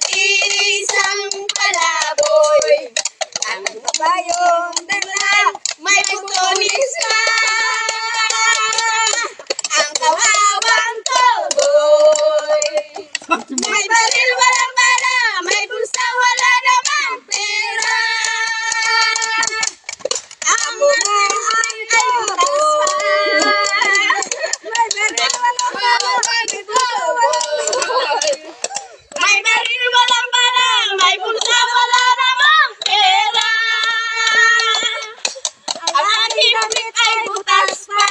isang palaboy. Ang babayong dala, may putulis na. Ang kawawang tuboy. May baril, walang bala, may bulsa, wala namang pera. Ang mga ay tuboy. May baril, walang bala, may bulsa, walang pera. May baril, walang bala, may bulsa, wala namang pera. Ang aking damit ay butas pa.